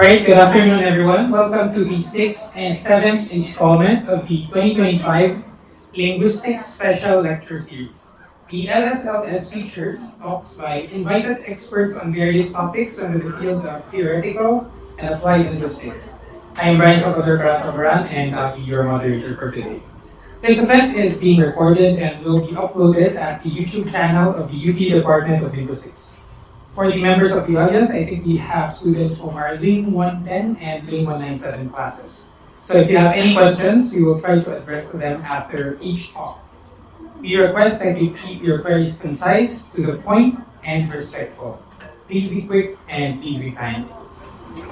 Alright, good afternoon everyone. Welcome to the 6th and 7th installment of the 2025 Linguistics Special Lecture Series. The LSLS features talks by invited experts on various topics under the field of theoretical and applied linguistics. I am Brian Salvador Baratabaran and I'll be your moderator for today. This event is being recorded and will be uploaded at the YouTube channel of the UP Department of Linguistics. For the members of the audience, I think we have students from our Ling 110 and Ling 197 classes. So if you have any questions, we will try to address them after each talk. We request that you keep your queries concise, to the point, and respectful. Please be quick and please be kind.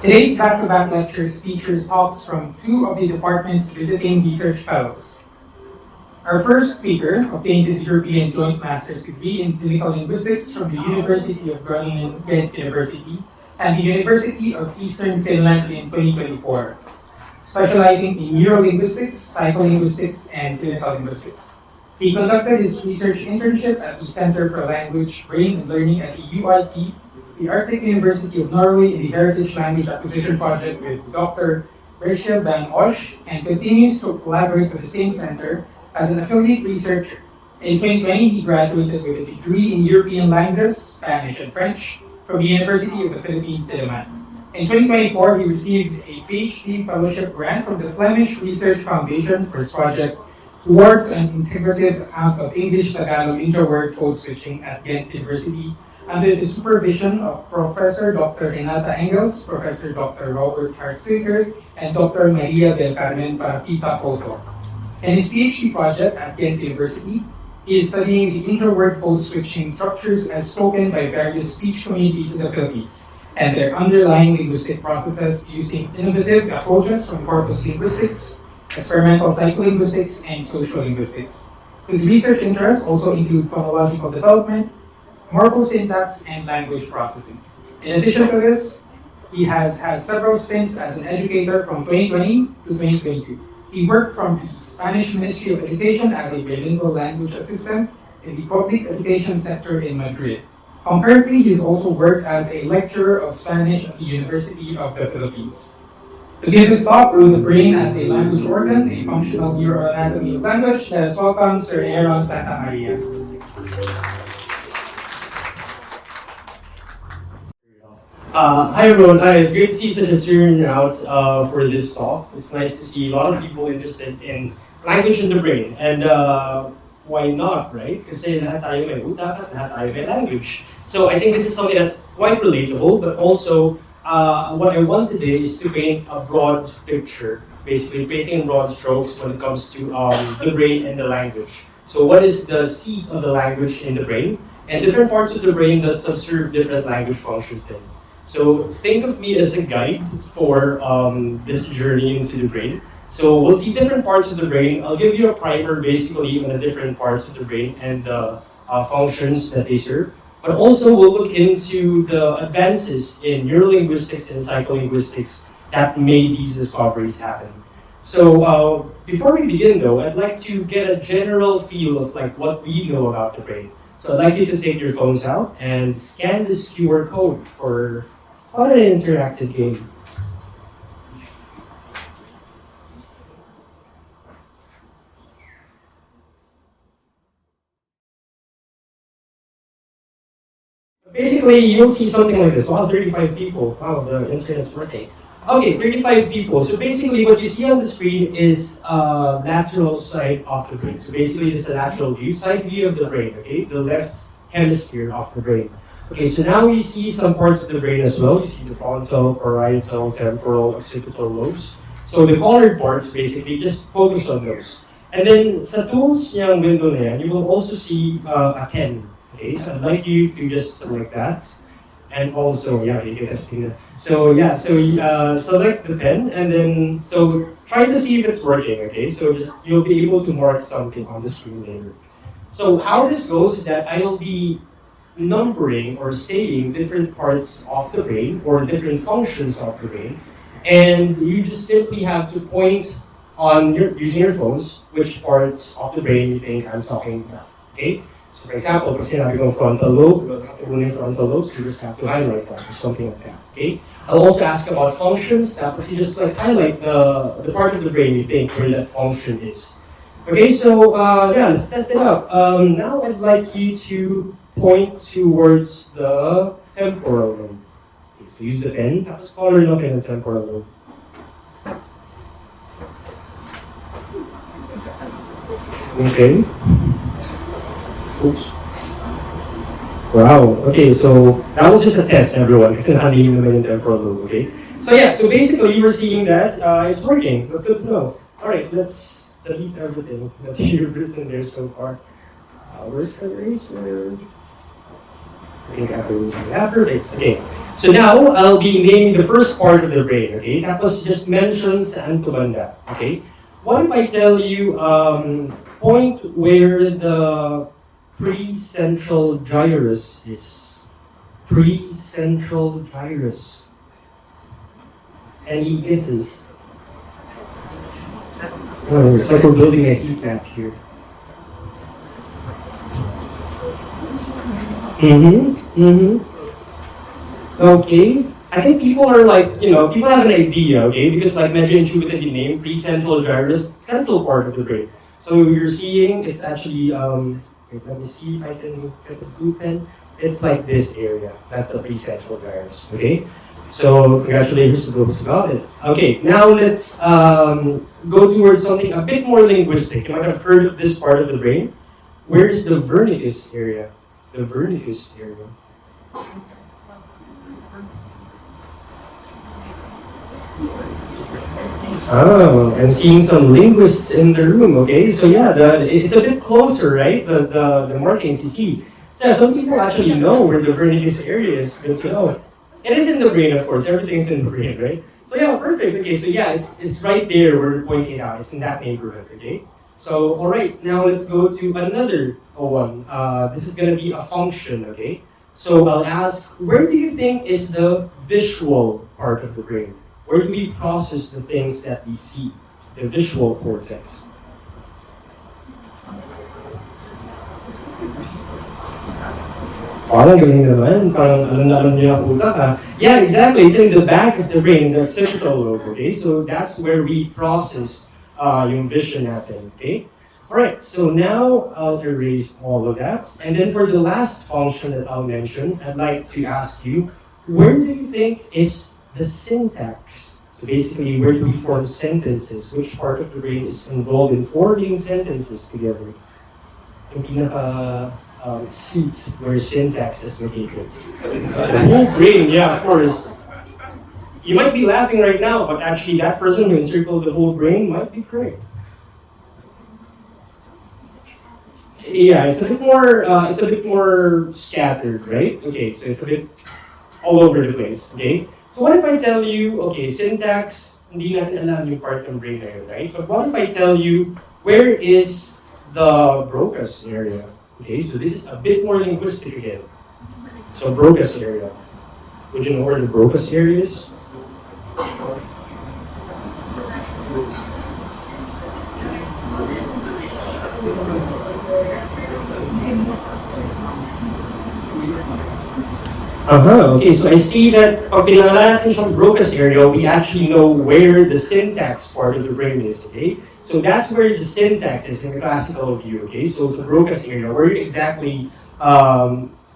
Today's back-to-back lectures features talks from two of the department's visiting research fellows. Our first speaker obtained his European Joint Master's degree in Clinical Linguistics from the University of Groningen, Ghent University, and the University of Eastern Finland in 2024, specializing in neurolinguistics, psycholinguistics, and clinical linguistics. He conducted his research internship at the Center for Language, Brain, and Learning at the UIT, the Arctic University of Norway, in the Heritage Language Acquisition Project with Dr. Rachel van Osch, and continues to collaborate with the same center as an affiliate researcher. In 2020, he graduated with a degree in European languages, Spanish and French, from the University of the Philippines, Diliman. In 2024, he received a PhD fellowship grant from the Flemish Research Foundation for his project towards an integrative account of English-Tagalog intro-word code switching at Ghent University under the supervision of Professor Dr. Renata Engels, Professor Dr. Robert Hartsuker, and Dr. Maria del Carmen Parafita Poto. In his PhD project at Ghent University, he is studying the intro-word code switching structures as spoken by various speech communities in the Philippines and their underlying linguistic processes using innovative approaches from corpus linguistics, experimental psycholinguistics, and social linguistics. His research interests also include phonological development, morphosyntax, and language processing. In addition to this, he has had several stints as an educator from 2020 to 2022. He worked from the Spanish Ministry of Education as a bilingual language assistant in the public education sector in Madrid. Concurrently, he's also worked as a lecturer of Spanish at the University of the Philippines. To give his talk on the brain as a language organ, a functional neuroanatomy of language, let us welcome Sir Aaron Santa Maria. Hi everyone, it's great to see such a turnout for this talk. It's nice to see a lot of people interested in language and the brain. And why not, right? Kasi lahat tayo may utak at lahat tayo may language. So I think this is something that's quite relatable, but also what I want today is to paint a broad picture, basically painting broad strokes when it comes to the brain and the language. So what is the seat of the language in the brain, and different parts of the brain that subserve different language functions in. So think of me as a guide for this journey into the brain. So we'll see different parts of the brain. I'll give you a primer basically on the different parts of the brain and the functions that they serve. But also we'll look into the advances in neurolinguistics and psycholinguistics that made these discoveries happen. So before we begin though, I'd like to get a general feel of like what we know about the brain. So I'd like you to take your phones out and scan this QR code for quite an interactive game. Basically, you'll see something like this. Wow, 35 people. Wow, the internet's working. Okay, 35 people. So basically, what you see on the screen is lateral side of the brain. So basically, this is a lateral view, side view of the brain, okay? The left hemisphere of the brain. Okay, so now we see some parts of the brain as well. You see the frontal, parietal, temporal, occipital lobes. So the colored parts, basically, just focus on those. And then sa tools niyang window na yan, you will also see a pen. Okay, so I'd like you to just select that. And also, yeah, you can see that. So yeah, so select the pen, and then, so try to see if it's working, okay? So just, you'll be able to mark something on the screen later. So how this goes is that I'll be numbering or saying different parts of the brain or different functions of the brain, and you just simply have to point on using your phones which parts of the brain you think I'm talking about. Okay, So for example, pag sinabi kong frontal lobe, yung frontal lobes, you just have to highlight that or something like that, okay? I'll also ask about functions, tapos you just like highlight the part of the brain you think where that function is. Okay, so yeah, let's test it out. Now I'd like you to point towards the temporal lobe. Okay, so use the pen, tapos color lang kayo ng temporal lobe. Okay. Oops. Wow. Okay, so that was just a test, everyone. Kasi nakatingin naman yung temporal lobe, okay? So yeah, so basically you were seeing that it's working. That's good to know. All right, let's delete everything that you've written there so far. Where's the eraser? I think I have to yeah, perfect. Okay. So now I'll be naming the first part of the brain, okay? Tapos just mention saan to banda, okay? What if I tell you point where the precentral gyrus is? Precentral gyrus. Any guesses? Oh, it's like we're building a heat map here. Okay. I think people are like, people have an idea, okay? Because like medyo intuitively named precentral gyrus, central part of the brain. So you're seeing it's actually, wait, let me see if I can get the blue pen. It's like this area. That's the precentral gyrus, okay? So congratulations to those who got it. Okay, now let's go towards something a bit more linguistic. You might have heard of this part of the brain. Where is the vernicus area? The vernicus area. Oh, I'm seeing some linguists in the room, okay? So yeah, it's a bit closer, right? The markings you see. So yeah, some people actually know where the vernicus area is, good to know. It is in the brain, of course, everything's in the brain, right? So yeah, perfect, okay, so yeah, it's right there where we're pointing it out, it's in that neighborhood, okay? So, alright, now let's go to another one. This is gonna be a function, okay? So I'll ask, where do you think is the visual part of the brain? Where do we process the things that we see? The visual cortex. Parang galing naman, parang alam niya ang utak ha. Yeah, exactly, it's in the back of the brain, the occipital lobe, okay? So that's where we process yung vision natin, okay? Alright, so now I'll erase all of that. And then for the last function that I'll mention, I'd like to ask you, where do you think is the syntax? So basically, where do we form sentences? Which part of the brain is involved in forming sentences together? Yung pinaka seat where syntax is located. The whole brain, yeah, of course. You might be laughing right now, but actually that person who encircled the whole brain might be correct. Yeah, it's a bit more scattered, right? Okay, so it's a bit all over the place, okay? So what if I tell you, okay, syntax, hindi natin alam yung part ng brain na yun, right? But what if I tell you, where is the Broca's area? Okay, so this is a bit more linguistic again. So Broca's area. Would you know where the Broca's area is? Okay, so I see that pag pinangalan natin siyang Broca's area, we actually know where the syntax part of the brain is, okay? So that's where the syntax is in the classical view, okay? So it's the Broca's area, where you're exactly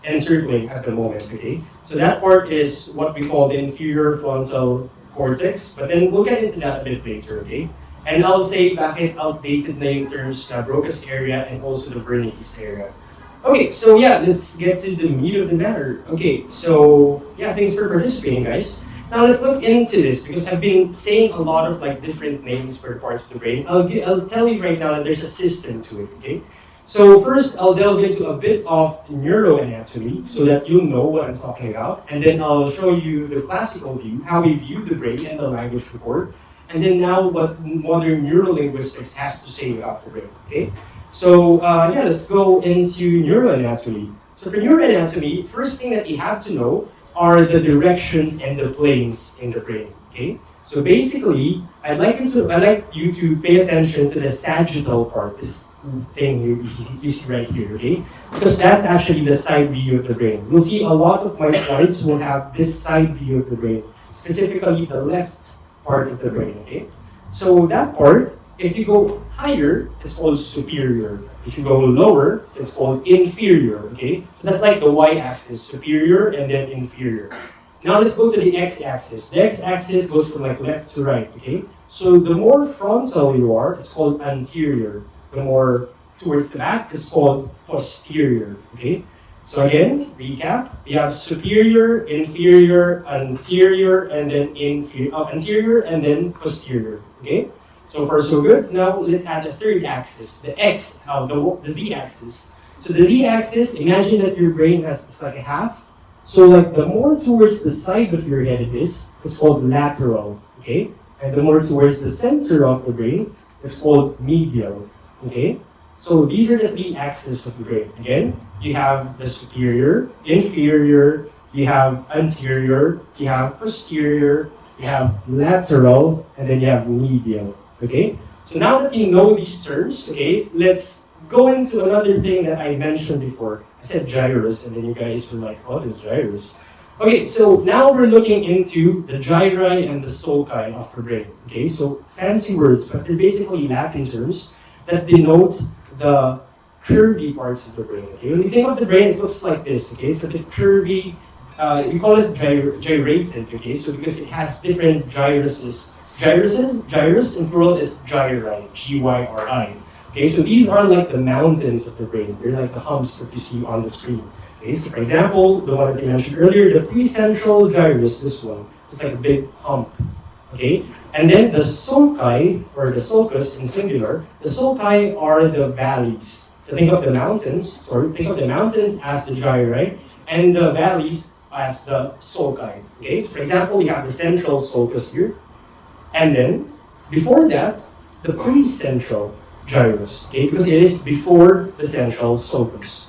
encircling at the moment, okay? So that part is what we call the inferior frontal cortex, but then we'll get into that a bit later, okay? And I'll say bakit outdated na yung terms na Broca's area and also the Wernicke's area. Okay, so yeah, let's get to the meat of the matter. Okay, so yeah, thanks for participating, guys. Now let's look into this because I've been saying a lot of like different names for parts of the brain. I'll tell you right now that there's a system to it, okay? So first, I'll delve into a bit of neuroanatomy so that you'll know what I'm talking about. And then I'll show you the classical view, how we view the brain and the language before. And then now what modern neurolinguistics has to say about the brain, okay? So yeah, let's go into neuroanatomy. So for neuroanatomy, first thing that you have to know are the directions and the planes in the brain, okay? So basically, I'd like you to pay attention to the sagittal part, this thing you see right here, okay? Because that's actually the side view of the brain. You'll see a lot of my slides will have this side view of the brain, specifically the left part of the brain, okay? So that part, if you go higher, it's called superior. If you go lower, it's called inferior, okay? So that's like the y-axis, superior and then inferior. Now let's go to the x-axis. The x-axis goes from like left to right, okay? So the more frontal you are, it's called anterior. The more towards the back, it's called posterior, okay? So again, recap, we have superior, inferior, anterior, and then anterior, and then posterior, okay? So far so good. Now let's add a third axis, the the z-axis. So the z-axis, imagine that your brain has it's like a half. So like the more towards the side of your head it is, it's called lateral, okay? And the more towards the center of the brain, it's called medial, okay? So these are the three axes of the brain. Again, you have the superior, inferior, you have anterior, you have posterior, you have lateral, and then you have medial, okay? So now that you know these terms, okay, let's go into another thing that I mentioned before. I said gyrus, and then you guys were like, what is gyrus? Okay, so now we're looking into the gyri and the sulci of the brain, okay? So fancy words, but they're basically Latin terms that denote the curvy parts of the brain, okay? When you think of the brain, it looks like this, okay? It's a bit curvy, we call it gyrated, okay? So because it has different gyruses. Gyrus in plural is gyri, G-Y-R-I. Okay, so these are like the mountains of the brain. They're like the humps that you see on the screen. Okay, so for example, the one that I mentioned earlier, the precentral gyrus, this one, it's like a big hump. Okay, and then the sulci, or the sulcus in singular, the sulci are the valleys. So think of the mountains, as the gyri, and the valleys as the sulci. Okay, so for example, we have the central sulcus here, and then before that, the precentral gyrus, okay, because it is before the central sulcus.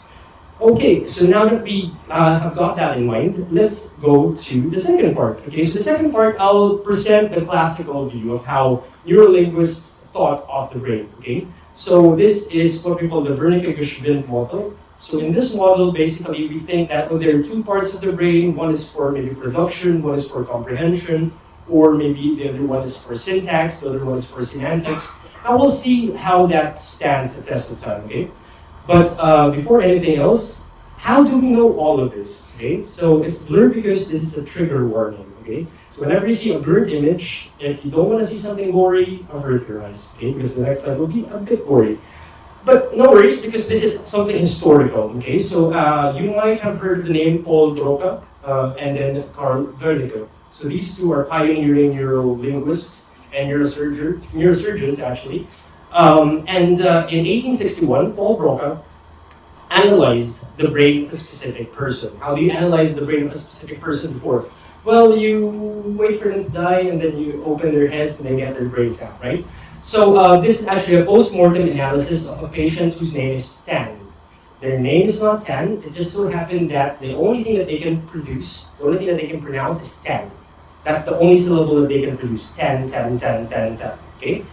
Okay, so now that we have got that in mind, let's go to the second part. Okay, so the second part, I'll present the classical view of how neurolinguists thought of the brain. Okay, so this is what we call the Wernicke-Geschwind model. So in this model, basically, we think that there are two parts of the brain. One is for maybe production, one is for comprehension, or maybe the other one is for syntax, the other one is for semantics. Now we'll see how that stands the test of time, okay? But before anything else, how do we know all of this, okay? So it's blurred because this is a trigger warning, okay? So whenever you see a blurred image, if you don't want to see something gory, avert your eyes, okay? Because the next slide will be a bit gory. But no worries, because this is something historical, okay? So you might have heard the name Paul Broca and then Carl Wernicke. So these two are pioneering neurolinguists and neurosurgeons actually. In 1861, Paul Broca analyzed the brain of a specific person. How do you analyze the brain of a specific person before? Well, you wait for them to die and then you open their heads and they get their brains out, right? So this is actually a post-mortem analysis of a patient whose name is Tan. Their name is not Tan, it just so happened that the only thing that they can produce, the only thing that they can pronounce is Tan. That's the only syllable that they can produce. Tan, tan, tan, tan, tan. Okay?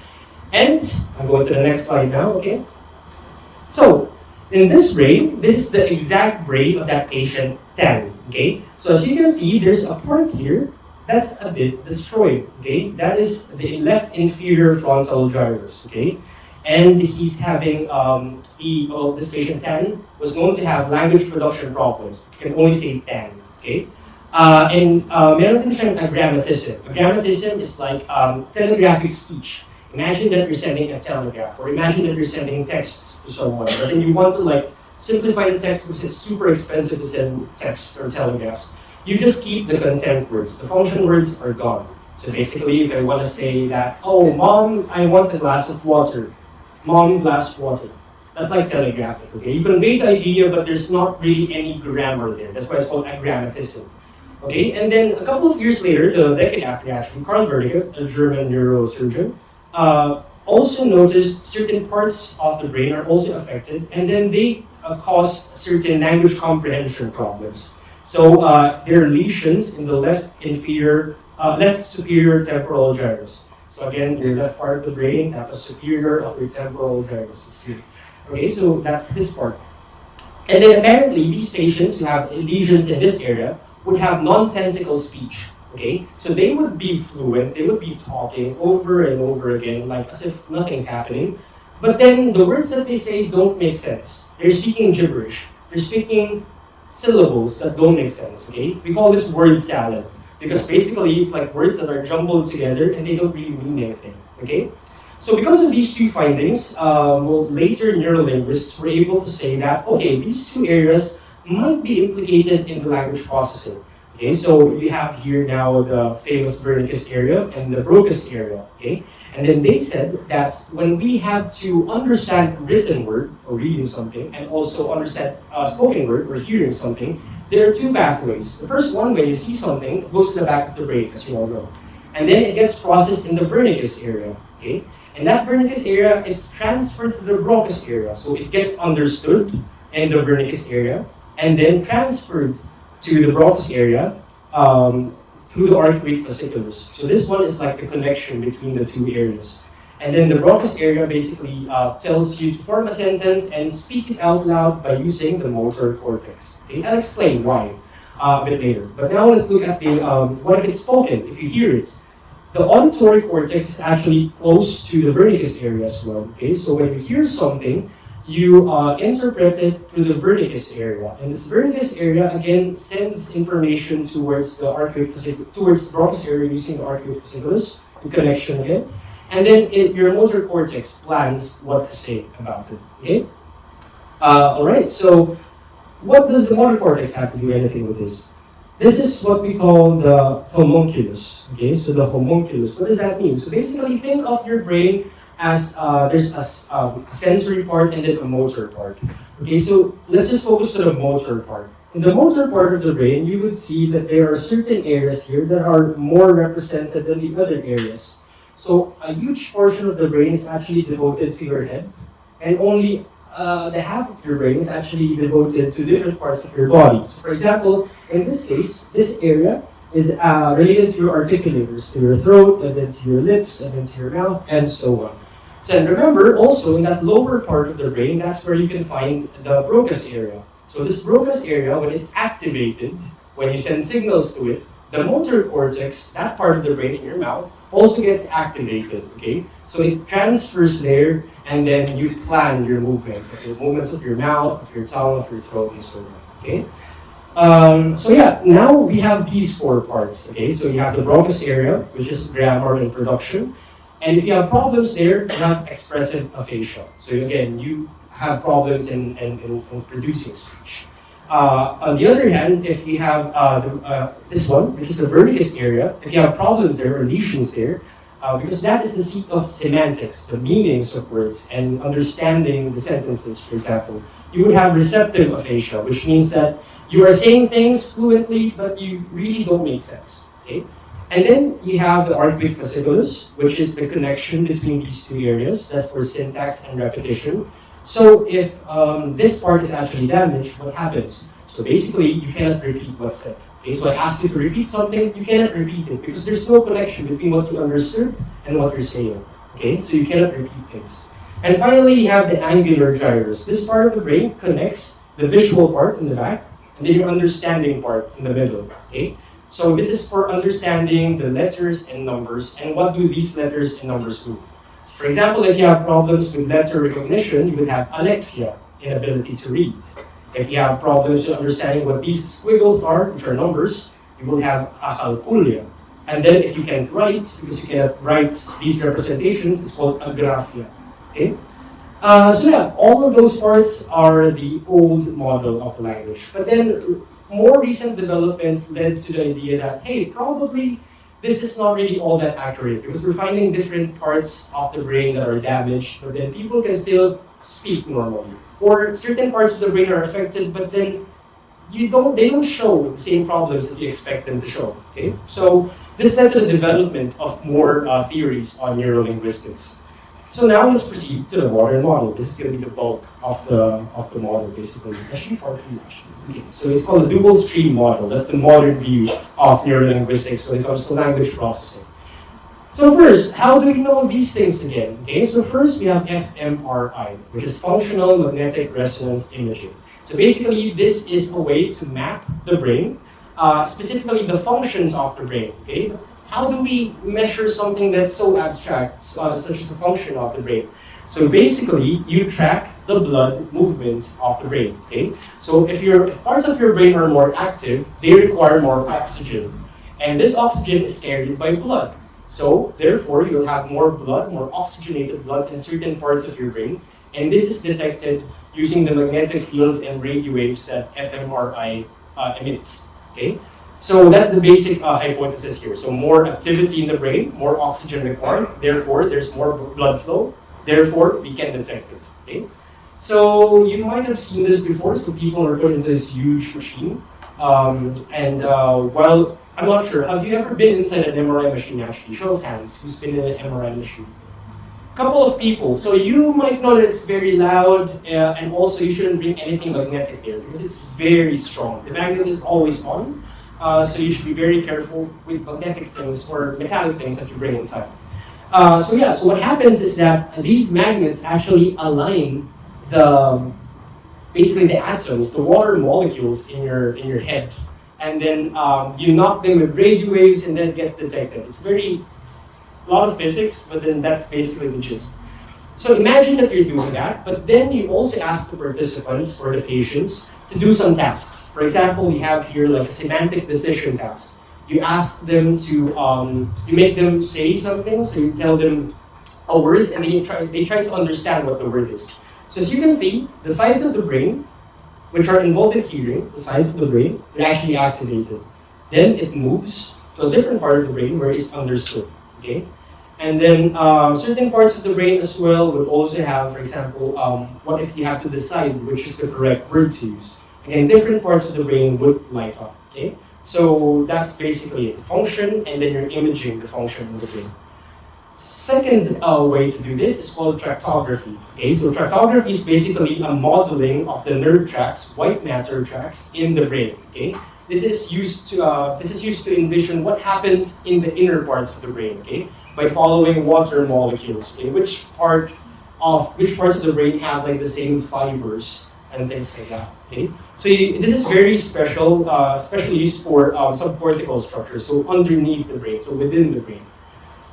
And I'm going to the next slide now, okay? So, in this brain, this is the exact brain of that patient, Tan. Okay? So as you can see, there's a part here that's a bit destroyed. Okay? That is the left inferior frontal gyrus. Okay? And he's having, this patient Tan was known to have language production problems. You can only say Tan. Okay? Meron din siyang agrammatism. Agrammatism is like telegraphic speech. Imagine that you're sending a telegraph, or imagine that you're sending texts to someone, but then you want to like simplify the text because it's super expensive to send texts or telegraphs. You just keep the content words. The function words are gone. So basically, if I want to say that, oh, mom, I want a glass of water. Mom, glass water. That's like telegraphic, okay? You convey the idea, but there's not really any grammar there. That's why it's called agrammatism. Okay, and then a couple of years later, the decade after actually, Carl Wernicke, a German neurosurgeon, also noticed certain parts of the brain are also affected, and then they cause certain language comprehension problems. So there are lesions in the left superior temporal gyrus. So again, your left part of the brain, that was superior of your temporal gyrus is here. Okay, so that's this part. And then apparently these patients who have lesions in this area would have nonsensical speech. Okay, so they would be fluent, they would be talking over and over again, like as if nothing's happening. But then the words that they say don't make sense. They're speaking gibberish. They're speaking syllables that don't make sense. Okay, we call this word salad because basically it's like words that are jumbled together and they don't really mean anything. Okay. So because of these two findings, later neurolinguists were able to say that, okay, these two areas might be implicated in the language processing. Okay, so we have here now the famous Wernicke's area and the Broca's area. Okay, and then they said that when we have to understand written word or reading something, and also understand spoken word or hearing something, there are two pathways. The first one, when you see something, it goes to the back of the brain, as you all know, and then it gets processed in the Wernicke's area. Okay, and that Wernicke's area, it's transferred to the Broca's area, so it gets understood in the Wernicke's area, and then transferred to the Broca's area through the arcuate fasciculus. So this one is like the connection between the two areas. And then the Broca's area basically tells you to form a sentence and speak it out loud by using the motor cortex. Okay, I'll explain why a bit later. But now let's look at the what if it's spoken, if you hear it. The auditory cortex is actually close to the Wernicke's area as well. Okay, so when you hear something, you interpret it through the Wernicke's area, and this Wernicke's area again sends information towards the arcuate towards the Broca's area using the arcuate fasciculus, the connection again, and then your motor cortex plans what to say about it. Okay. All right. So, what does the motor cortex have to do anything with this? This is what we call the homunculus. Okay. So the homunculus. What does that mean? So basically, think of your brain as there's a sensory part and then a motor part. Okay, so let's just focus on the motor part. In the motor part of the brain, you would see that there are certain areas here that are more represented than the other areas. So a huge portion of the brain is actually devoted to your head, and only the half of your brain is actually devoted to different parts of your body. So for example, in this case, this area is related to your articulators, to your throat, and then to your lips, and then to your mouth, and so on. So and remember, also in that lower part of the brain, that's where you can find the Broca's area. So this Broca's area, when it's activated, when you send signals to it, the motor cortex, that part of the brain in your mouth, also gets activated. Okay, so it transfers there, and then you plan your movements of your mouth, of your tongue, of your throat, and so on. Okay. So yeah, now we have these four parts. Okay, so you have the Broca's area, which is grammar and production. And if you have problems there, you have expressive aphasia. So again, you have problems in producing speech. On the other hand, if you have this one, which is the Wernicke's area, if you have problems there or lesions there, because that is the seat of semantics, the meanings of words, and understanding the sentences, for example, you would have receptive aphasia, which means that you are saying things fluently, but you really don't make sense. Okay? And then you have the arcuate fasciculus, which is the connection between these two areas. That's for syntax and repetition. So if this part is actually damaged, what happens? So basically, you cannot repeat what's said. Okay, so I ask you to repeat something, you cannot repeat it because there's no connection between what you understood and what you're saying. Okay, so you cannot repeat things. And finally, you have the angular gyrus. This part of the brain connects the visual part in the back and then your understanding part in the middle. Okay. So this is for understanding the letters and numbers, and what do these letters and numbers do? For example, if you have problems with letter recognition, you would have alexia, inability to read. If you have problems with understanding what these squiggles are, which are numbers, you will have acalculia. And then if you can't write, because you cannot write these representations, it's called agraphia. Okay? So yeah, all of those parts are the old model of language. But then more recent developments led to the idea that, hey, probably this is not really all that accurate because we're finding different parts of the brain that are damaged, but then people can still speak normally. Or certain parts of the brain are affected, but then they don't show the same problems that you expect them to show. Okay? So this led to the development of more theories on neurolinguistics. So now let's proceed to the modern model. This is going to be the bulk of the model, basically. Actually, part 3, actually. Okay, so it's called the dual stream model. That's the modern view of neurolinguistics when it comes to language processing. So first, how do we know these things again? Okay, so first we have fMRI, which is functional magnetic resonance imaging. So basically, this is a way to map the brain, specifically the functions of the brain. Okay, how do we measure something that's so abstract, such as the function of the brain? So basically, you track the blood movement of the brain. Okay, so if parts of your brain are more active, they require more oxygen, and this oxygen is carried by blood. So therefore, you'll have more blood, more oxygenated blood in certain parts of your brain, and this is detected using the magnetic fields and radio waves that fMRI emits. Okay, so that's the basic hypothesis here. So more activity in the brain, more oxygen required. Therefore, there's more blood flow. Therefore, we can detect it. Okay, so you might have seen this before. So people are put into this huge machine, while I'm not sure. Have you ever been inside an MRI machine actually? Show of hands, who's been in an MRI machine? Couple of people. So you might know that it's very loud, and also you shouldn't bring anything magnetic there because it's very strong. The magnet is always on, so you should be very careful with magnetic things or metallic things that you bring inside. So what happens is that these magnets actually align basically the atoms, the water molecules in your head. And then you knock them with radio waves and then it gets detected. It's a lot of physics, but then that's basically the gist. So imagine that you're doing that, but then you also ask the participants or the patients to do some tasks. For example, we have here like a semantic decision task. You ask them to, you make them say something, so you tell them a word and then they try to understand what the word is. So as you can see, the sides of the brain which are involved in hearing, the sides of the brain, are actually activated. Then it moves to a different part of the brain where it's understood. Okay, and then certain parts of the brain as well would also have, for example, what if you have to decide which is the correct word to use? Again, different parts of the brain would light up. Okay, so that's basically it. Function, and then you're imaging the function of the brain. Second way to do this is called tractography. Okay, so tractography is basically a modeling of the nerve tracts, white matter tracts in the brain. Okay, this is used to envision what happens in the inner parts of the brain. Okay, by following water molecules. Okay, which parts of the brain have like the same fibers and things like that. Okay, so this is very special, especially used for subcortical structures. So underneath the brain, so within the brain.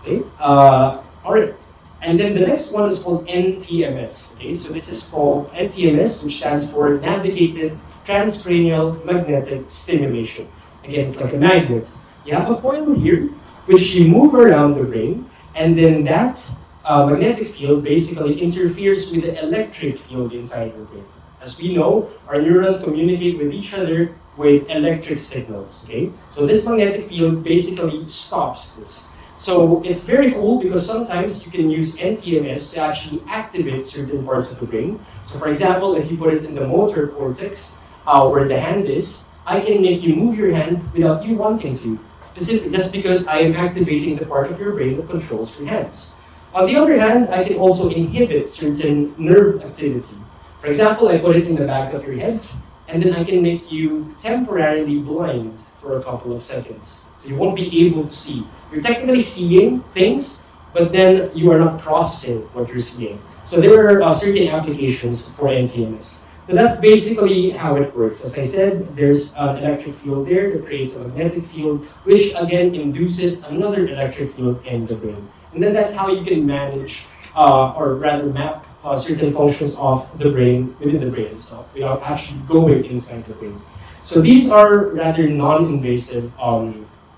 Okay. All right. And then the next one is called NTMS. Okay. So this is called NTMS, which stands for Navigated Transcranial Magnetic Stimulation. Again, it's like a magnet. You have a coil here, which you move around the brain, and then that magnetic field basically interferes with the electric field inside your brain. As we know, our neurons communicate with each other with electric signals. Okay. So this magnetic field basically stops this. So it's very cool because sometimes you can use NTMS to actually activate certain parts of the brain. So for example, if you put it in the motor cortex, where the hand is, I can make you move your hand without you wanting to, just because I am activating the part of your brain that controls your hands. On the other hand, I can also inhibit certain nerve activity. For example, I put it in the back of your head, and then I can make you temporarily blind for a couple of seconds. So you won't be able to see. You're technically seeing things, but then you are not processing what you're seeing. So there are certain applications for NTMS. So that's basically how it works. As I said, there's an electric field there that creates a magnetic field, which again induces another electric field in the brain. And then that's how you can manage, or rather map certain functions of the brain within the brain itself without actually going inside the brain. So these are rather non-invasive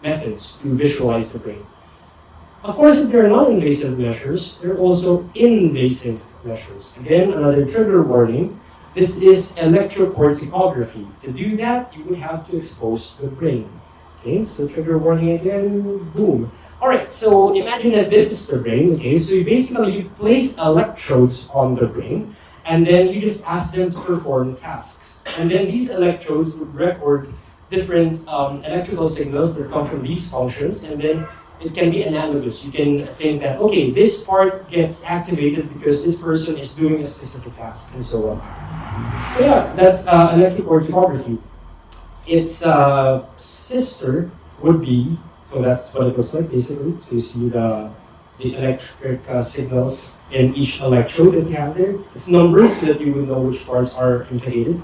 methods to visualize the brain. Of course, if there are non-invasive measures, there are also invasive measures. Again, another trigger warning. This is electrocorticography. To do that, you would have to expose the brain. Okay, so trigger warning again, boom. All right, so imagine that this is the brain. Okay, so you place electrodes on the brain, and then you just ask them to perform tasks. And then these electrodes would record different electrical signals that come from these functions, and then it can be analogous. You can think that, okay, this part gets activated because this person is doing a specific task, and so on. So yeah, that's electrocorticography. Its sister would be So that's what it looks like basically. So you see the electric signals in each electrode that we have there. It's numbered so that you would know which parts are implicated.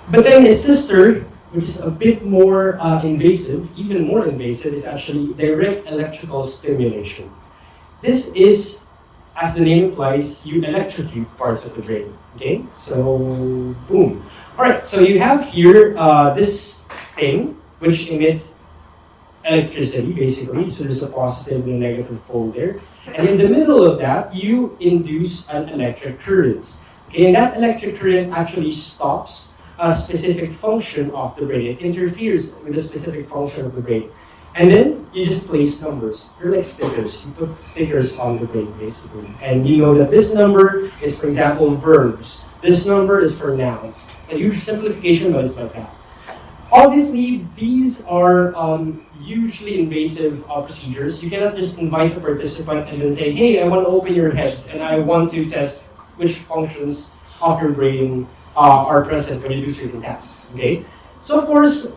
But then its sister, which is a bit more invasive, even more invasive, is actually direct electrical stimulation. This is, as the name implies, you electrocute parts of the brain. Okay, so boom. All right, so you have here this thing which emits electricity, basically. So there's a positive and a negative pole there. And in the middle of that, you induce an electric current. Okay, and that electric current actually stops a specific function of the brain. It interferes with a specific function of the brain. And then you just place numbers. They're like stickers. You put stickers on the brain, basically. And you know that this number is, for example, verbs. This number is for nouns. It's a huge simplification, but it's like that. Obviously, these are hugely invasive procedures. You cannot just invite a participant and then say, hey, I want to open your head and I want to test which functions of your brain are present when you do certain tasks, okay? So of course,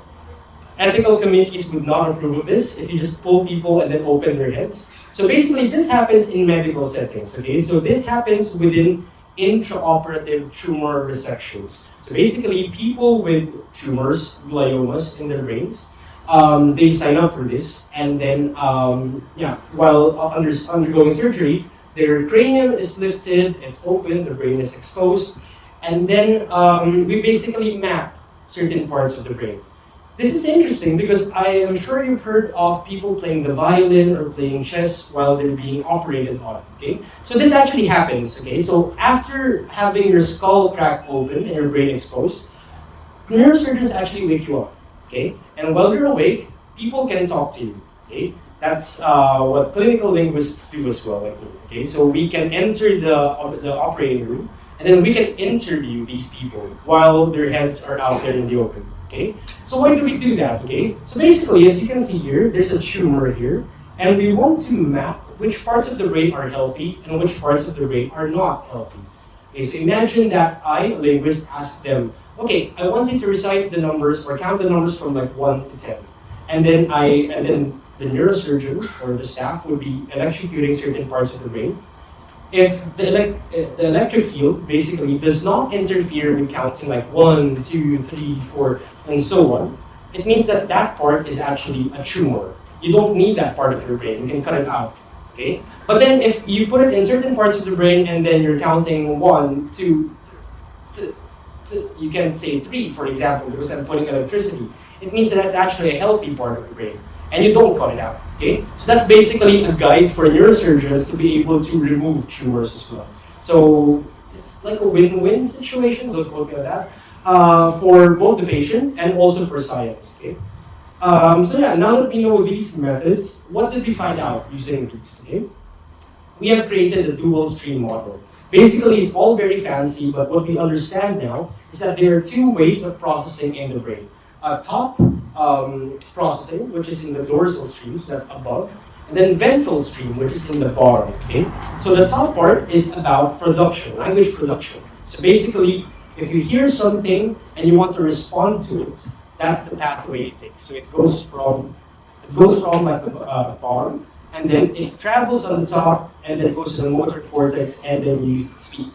ethical communities would not approve of this if you just pull people and then open their heads. So basically, this happens in medical settings, okay? So this happens within intraoperative tumor resections. So basically, people with tumors, gliomas in their brains, they sign up for this, and then, while undergoing surgery, their cranium is lifted, it's open, the brain is exposed, and then we basically map certain parts of the brain. This is interesting because I am sure you've heard of people playing the violin or playing chess while they're being operated on, okay? So this actually happens, okay? So after having your skull cracked open and your brain exposed, neurosurgeons actually wake you up, okay? And while you're awake, people can talk to you, okay? That's what clinical linguists do as well, like me, okay? So we can enter the operating room, and then we can interview these people while their heads are out there in the open. Okay? So why do we do that? Okay? So basically, as you can see here, there's a tumor here, and we want to map which parts of the brain are healthy and which parts of the brain are not healthy. Okay, so imagine that I, a linguist, ask them, okay, I want you to recite the numbers or count the numbers from like 1 to 10. And then the neurosurgeon or the staff would be electrocuting certain parts of the brain. If the electric field basically does not interfere with counting like 1, 2, 3, 4, and so on, it means that that part is actually a tumor. You don't need that part of your brain, you can cut it out, okay? But then if you put it in certain parts of the brain and then you're counting 1, 2, you can say 3, for example, because I'm putting electricity. It means that that's actually a healthy part of the brain, and you don't cut it out, okay? So that's basically a guide for neurosurgeons to be able to remove tumors as well. So it's like a win-win situation, don't quote me on that, for both the patient and also for science, okay? So yeah, now that we know these methods, what did we find out using these, okay? We have created a dual stream model. Basically, it's all very fancy, but what we understand now is that there are 2 ways of processing in the brain. Top processing, which is in the dorsal stream, so that's above, and then ventral stream, which is in the bottom, okay? So the top part is about production, language production. So basically, if you hear something and you want to respond to it, that's the pathway it takes. So it goes from like the bottom, and then it travels on the top, and then goes to the motor cortex, and then you speak.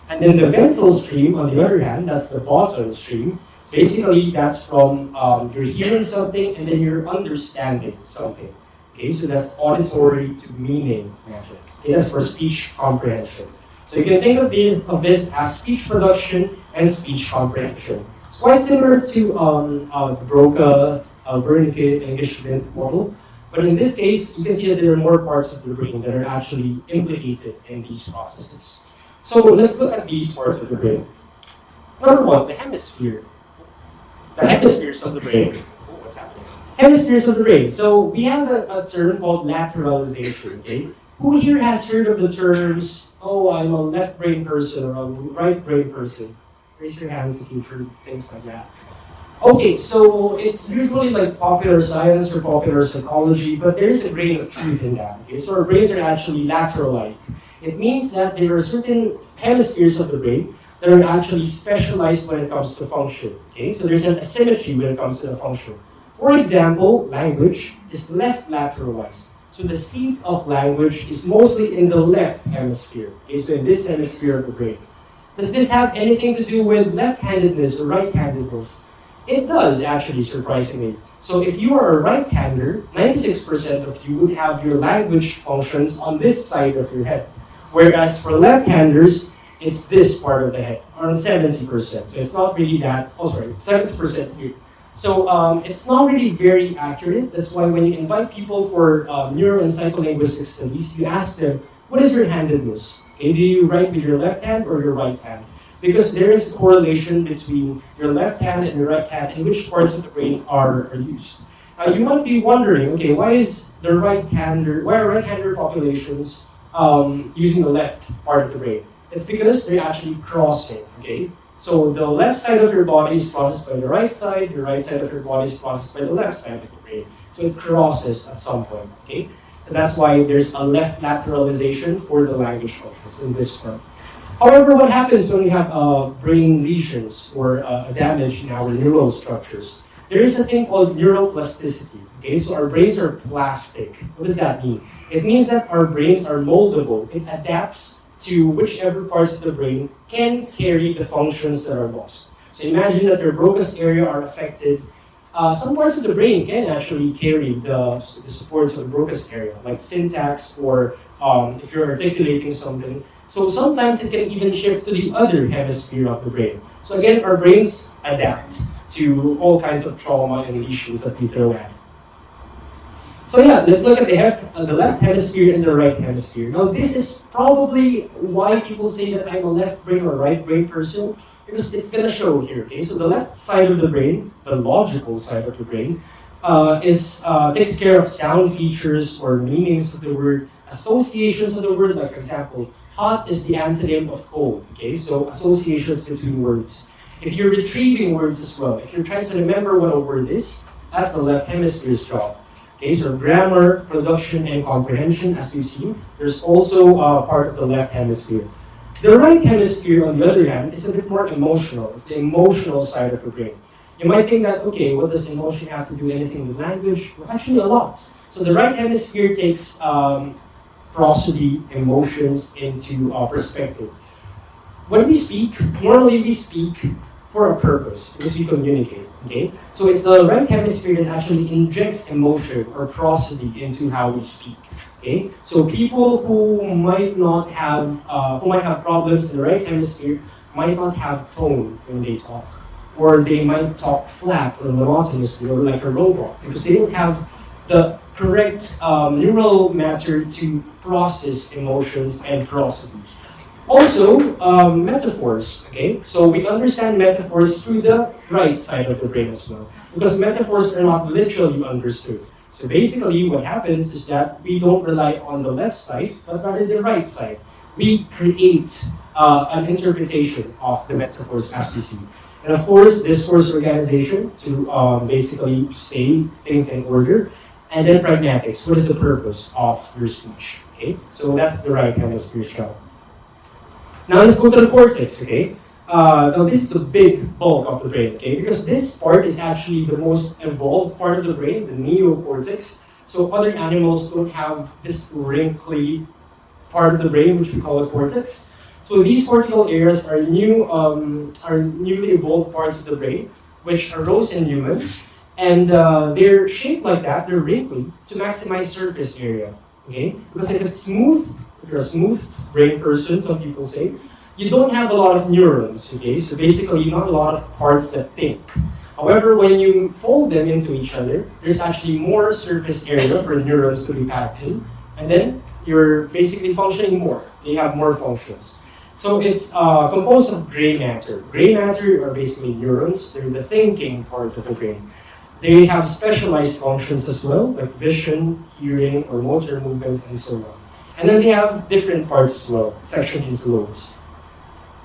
And then the ventral stream, on the other hand, that's the bottom stream. Basically, that's from you're hearing something and then you're understanding something. Okay, so that's auditory to meaning methods. Okay, that's for speech comprehension. So you can think of this as speech production and speech comprehension. It's quite similar to the Broca, Wernicke, English model. But in this case, you can see that there are more parts of the brain that are actually implicated in these processes. So let's look at these parts of the brain. Number 1, the hemisphere. The hemispheres of the brain. Oh, what's happening? Hemispheres of the brain. So we have a term called lateralization, okay? Who here has heard of the terms, oh, I'm a left brain person or a right brain person? Raise your hands if you've heard things like that. Okay, so it's usually like popular science or popular psychology, but there is a grain of truth in that, okay? So our brains are actually lateralized. It means that there are certain hemispheres of the brain that are actually specialized when it comes to function, okay? So there's an asymmetry when it comes to the function. For example, language is left lateralized. So the seat of language is mostly in the left hemisphere, okay, so in this hemisphere of the brain. Does this have anything to do with left-handedness or right-handedness? It does, actually, surprisingly. So if you are a right-hander, 96% of you would have your language functions on this side of your head. Whereas for left-handers, it's this part of the head, around 70%. So it's not really that, 70% here. So it's not really very accurate. That's why when you invite people for neuro and psycholinguistic studies, you ask them, what is your handedness? Okay, do you write with your left hand or your right hand? Because there is a correlation between your left hand and your right hand and which parts of the brain are used. You might be wondering, okay, why are right-hander populations using the left part of the brain? It's because they're actually crossing, okay? So the left side of your body is processed by the right side side of your body is processed by the left side of the brain. So it crosses at some point, okay? And that's why there's a left lateralization for the language functions in this part. However, what happens when we have brain lesions or a damage in our neural structures? There is a thing called neuroplasticity, okay? So our brains are plastic. What does that mean? It means that our brains are moldable. It adapts to whichever parts of the brain can carry the functions that are lost. So imagine that your broca's area are affected. Some parts of the brain can actually carry the supports of the broca's area, like syntax or if you're articulating something. So sometimes it can even shift to the other hemisphere of the brain. So again, our brains adapt to all kinds of trauma and lesions that we throw at it. So yeah, let's look at the left hemisphere and the right hemisphere. Now this is probably why people say that I'm a left brain or right brain person, because it's gonna show here, okay? So the left side of the brain, the logical side of the brain, takes care of sound features or meanings of the word, associations of the word, like for example, hot is the antonym of cold, okay? So associations between words. If you're retrieving words as well, if you're trying to remember what a word is, that's the left hemisphere's job. Okay, so grammar, production, and comprehension, as we've seen, there's also part of the left hemisphere. The right hemisphere, on the other hand, is a bit more emotional. It's the emotional side of the brain. You might think that, okay, what does emotion have to do anything with language? Well, actually a lot. So the right hemisphere takes prosody, emotions into perspective. When we speak, normally we speak for a purpose, because we communicate, okay? So it's the right hemisphere that actually injects emotion or prosody into how we speak, okay? So people who might have problems in the right hemisphere might not have tone when they talk, or they might talk flat or monotonously or like a robot, because they don't have the correct neural matter to process emotions and prosody. Also, metaphors, okay? So we understand metaphors through the right side of the brain as well, because metaphors are not literally understood. So basically what happens is that we don't rely on the left side, but rather the right side. We create an interpretation of the metaphors as we see. And of course, discourse organization to basically say things in order. And then pragmatics, what is the purpose of your speech, okay? So that's the right hemisphere job. Now let's go to the cortex, okay? Now this is the big bulk of the brain, okay? Because this part is actually the most evolved part of the brain, the neocortex. So other animals don't have this wrinkly part of the brain, which we call a cortex. So these cortical areas are newly evolved parts of the brain, which arose in humans, and they're shaped like that. They're wrinkly to maximize surface area, okay? Because if it's smooth, if you're a smooth brain person, some people say, you don't have a lot of neurons, okay? So basically, you don't have a lot of parts that think. However, when you fold them into each other, there's actually more surface area for neurons to be packed in, and then you're basically functioning more. They have more functions. So it's composed of gray matter. Gray matter are basically neurons. They're the thinking part of the brain. They have specialized functions as well, like vision, hearing, or motor movements, and so on. And then they have different parts as well, sectioned into lobes.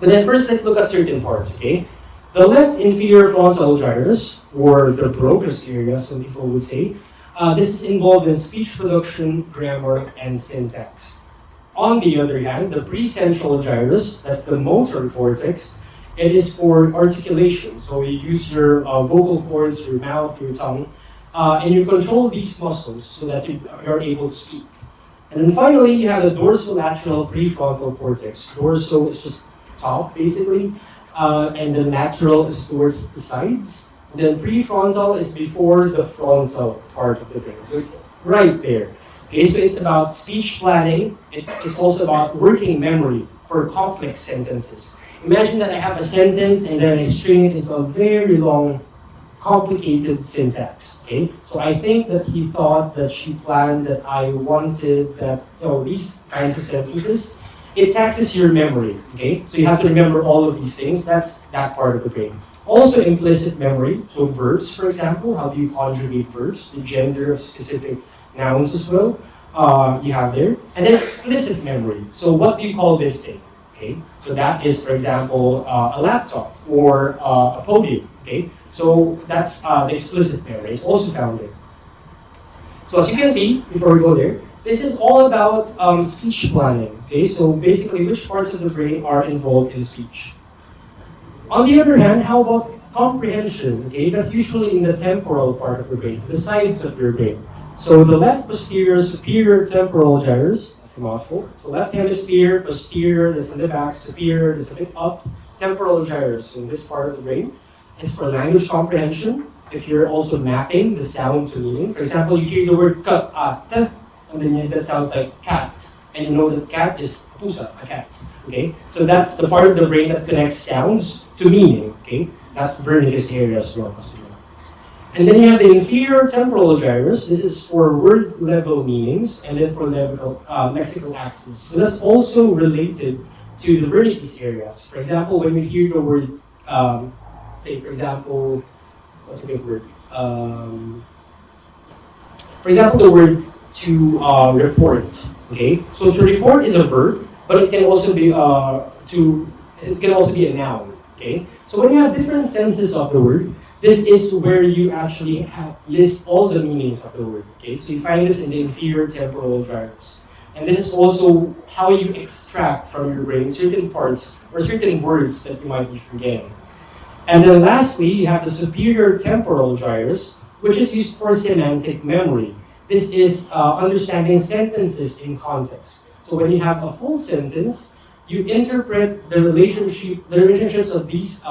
But then first, let's look at certain parts, okay? The left inferior frontal gyrus, or the Broca's area, some people would say, this is involved in speech production, grammar, and syntax. On the other hand, the precentral gyrus, that's the motor cortex, it is for articulation. So you use your vocal cords, your mouth, your tongue, And you control these muscles so that you're able to speak. And then finally, you have the dorsolateral prefrontal cortex. Dorso is just top, basically, and the lateral is towards the sides. And then prefrontal is before the frontal part of the brain. So it's right there. Okay, so it's about speech planning. It's also about working memory for complex sentences. Imagine that I have a sentence and then I string it into a very long, complicated syntax. Okay, so I think that he thought that she planned that I wanted that, these kinds of sentences. It taxes your memory. Okay, so you have to remember all of these things. That's that part of the brain. Also implicit memory, so verbs, for example, how do you conjugate verbs, the gender of specific nouns as well, you have there. And then explicit memory, so what do you call this thing? Okay, so that is, for example, a laptop or a podium. Okay, so that's the explicit memory. It's also found there. So as you can see, before we go there, this is all about speech planning. Okay, so basically, which parts of the brain are involved in speech? On the other hand, how about comprehension? Okay, that's usually in the temporal part of the brain, the sides of your brain. So the left posterior superior temporal gyrus, that's a mouthful. So left hemisphere, posterior, that's in the back, superior, that's a bit up, temporal gyrus in this part of the brain. It's for language comprehension. If you're also mapping the sound to meaning, for example, you hear the word kat, and then that sounds like cat, and you know that cat is pusa, a cat. Okay, so that's the part of the brain that connects sounds to meaning. Okay, that's Wernicke's area as well. And then you have the inferior temporal gyrus. This is for word level meanings, and then for lexical axis. So that's also related to the Wernicke's areas. For example, when you hear the word, say for example, what's a good word? For example, the word to report. Okay, so to report is a verb, but it can also be it can also be a noun. Okay, so when you have different senses of the word, this is where you actually list all the meanings of the word. Okay, so you find this in the inferior temporal gyrus, and this is also how you extract from your brain certain parts or certain words that you might be forgetting. And then lastly, you have the superior temporal gyrus, which is used for semantic memory. This is understanding sentences in context. So when you have a full sentence, you interpret the relationships of these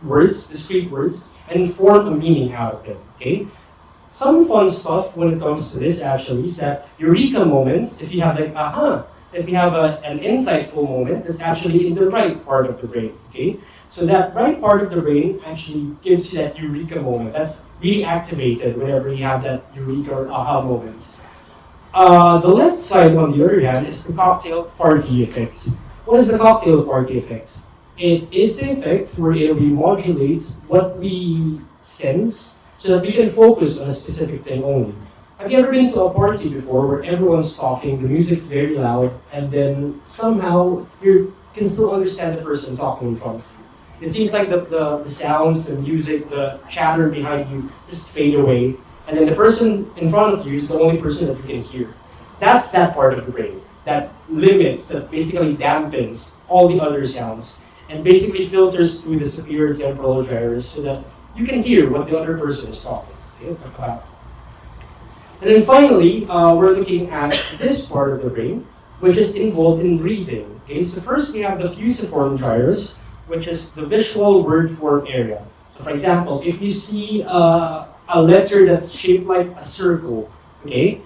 words, discrete words, and form a meaning out of it. Okay. Some fun stuff when it comes to this actually is that eureka moments. If you have like if you have an insightful moment, that's actually in the right part of the brain. Okay. So that right part of the brain actually gives you that eureka moment. That's really activated whenever you have that eureka or aha moment. The left side, on the other hand, is the cocktail party effect. What is the cocktail party effect? It is the effect where it remodulates what we sense so that we can focus on a specific thing only. Have you ever been to a party before where everyone's talking, the music's very loud, and then somehow you can still understand the person talking in front of you? It seems like the sounds, the music, the chatter behind you just fade away, and then the person in front of you is the only person that you can hear. That's that part of the brain that limits, that basically dampens all the other sounds, and basically filters through the superior temporal gyrus so that you can hear what the other person is talking about. And then finally, we're looking at this part of the brain, which is involved in reading. Okay, so first we have the fusiform gyrus, which is the visual word form area. So for example, if you see a letter that's shaped like a circle, okay,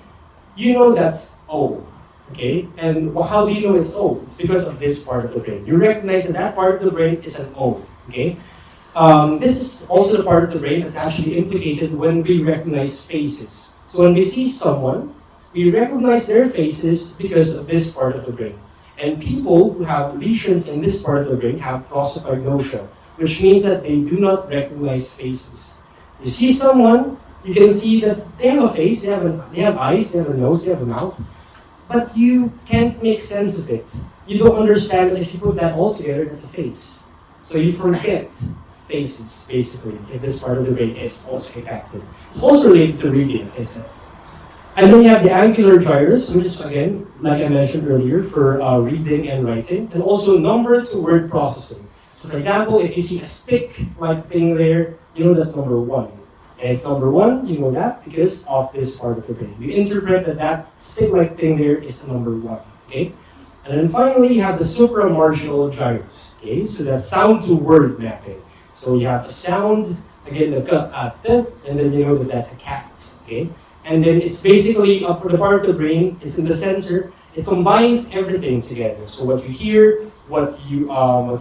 you know that's O. Okay, and how do you know it's O? It's because of this part of the brain. You recognize that that part of the brain is an O. Okay, this is also the part of the brain that's actually implicated when we recognize faces. So when we see someone, we recognize their faces because of this part of the brain. And people who have lesions in this part of the brain have prosopagnosia, which means that they do not recognize faces. You see someone, you can see that they have a face, they have eyes, they have a nose, they have a mouth, but you can't make sense of it. You don't understand that if you put that all together, that's a face. So you forget faces, basically, if this part of the brain is also affected. It's also related to reading, as I said. And then you have the angular gyrus, which is, again, like I mentioned earlier, for reading and writing, and also number to word processing. So for example, if you see a stick-like thing there, you know that's number 1. And it's number 1, you know that, because of this part of the brain. You interpret that that stick-like thing there is the number 1, okay? And then finally, you have the supramarginal gyrus, okay? So that's sound to word mapping. So you have a sound, again, the k, t, and then you know that that's a cat, okay? And then it's basically up for the part of the brain, it's in the center, it combines everything together. So what you hear, what you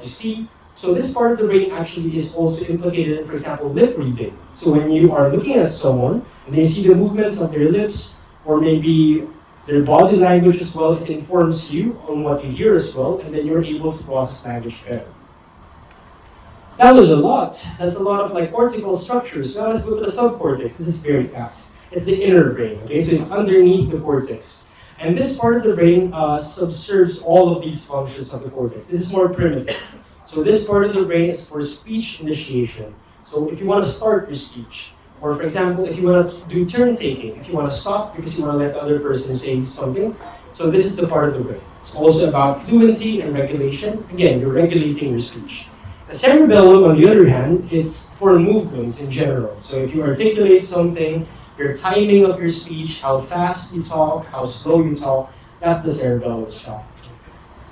see. So this part of the brain actually is also implicated in, for example, lip reading. So when you are looking at someone, and then you see the movements of their lips, or maybe their body language as well, it informs you on what you hear as well, and then you're able to process language better. That was a lot. That's a lot of like cortical structures. Now let's go to the subcortex. This is very fast. It's the inner brain, okay? So it's underneath the cortex. And this part of the brain subserves all of these functions of the cortex. This is more primitive. So this part of the brain is for speech initiation. So if you want to start your speech, or for example, if you want to do turn-taking, if you want to stop because you want to let the other person say something, so this is the part of the brain. It's also about fluency and regulation. Again, you're regulating your speech. The cerebellum, on the other hand, it's for movements in general. So if you articulate something, your timing of your speech, how fast you talk, how slow you talk, that's the cerebellum's job.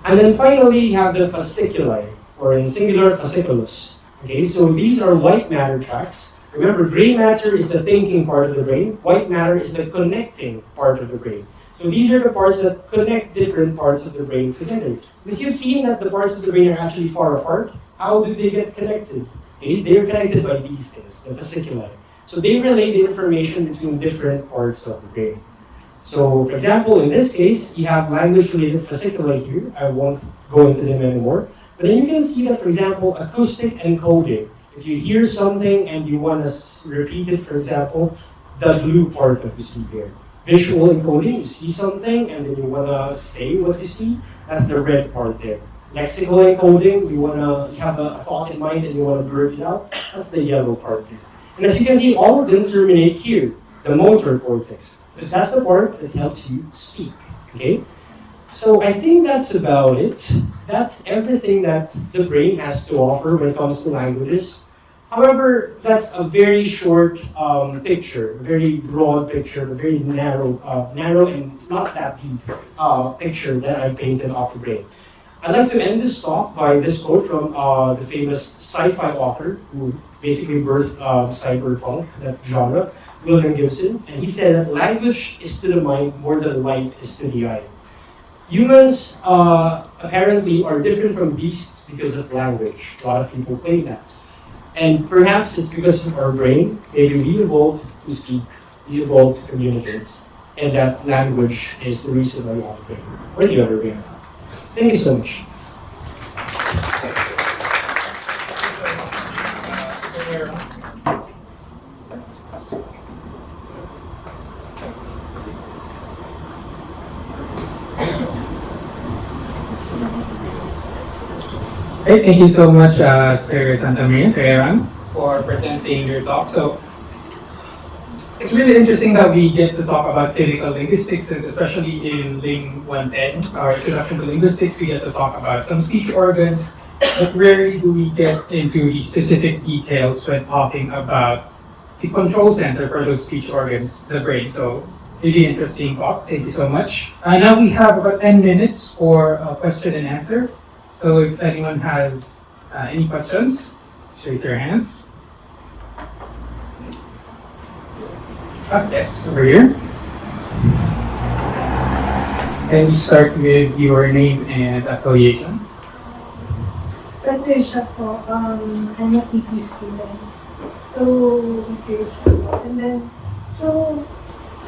And then finally, you have the fasciculi, or in singular, fasciculus. Okay, so these are white matter tracts. Remember, gray matter is the thinking part of the brain. White matter is the connecting part of the brain. So these are the parts that connect different parts of the brain together. Because you've seen that the parts of the brain are actually far apart. How do they get connected? Okay, they are connected by these things, the fasciculi. So they relay the information between different parts of the brain. So, for example, in this case, you have language-related fasciculi here. I won't go into them anymore. But then you can see that, for example, acoustic encoding. If you hear something and you want to repeat it, for example, the blue part that you see here. Visual encoding, you see something and then you want to say what you see, that's the red part there. Lexical encoding, you have a thought in mind and you want to blurt it out, that's the yellow part there. And as you can see, all of them terminate here, the motor cortex, because that's the part that helps you speak, okay? So I think that's about it. That's everything that the brain has to offer when it comes to languages. However, that's a very short picture, a very broad picture, a very narrow and not that deep picture that I painted of the brain. I'd like to end this talk by this quote from the famous sci-fi author who basically birthed cyberpunk, that genre, William Gibson. And he said that language is to the mind more than light is to the eye. Humans apparently are different from beasts because of language. A lot of people claim that. And perhaps it's because of our brain, maybe we evolved to speak, we evolved to communicate, and that language is the reason why we have a brain, or the other way around. Thank you so much. Hey, thank you so much, Sir Santamaria, Sir Aaron, for presenting your talk. So it's really interesting that we get to talk about clinical linguistics, and especially in Ling 110, our introduction to linguistics, we get to talk about some speech organs, but rarely do we get into the specific details when talking about the control center for those speech organs, the brain. So really interesting talk. Thank you so much. Now we have about 10 minutes for question and answer. So if anyone has any questions, just raise your hands. Yes, over here. Can you start with your name and affiliation? Patricia po, I'm a PP student. So, curious ako. And then, so,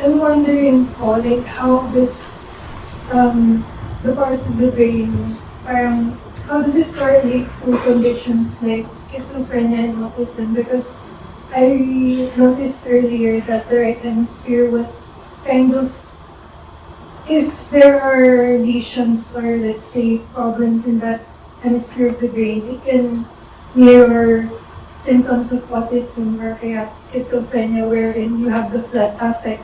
I'm wondering po, like, how this, the parts of the brain, parang, how does it correlate to conditions like schizophrenia and autism? Because I noticed earlier that the right hemisphere was kind of, if there are lesions or let's say problems in that hemisphere of the brain, it can mirror symptoms of autism or kaya schizophrenia wherein you have the flat affect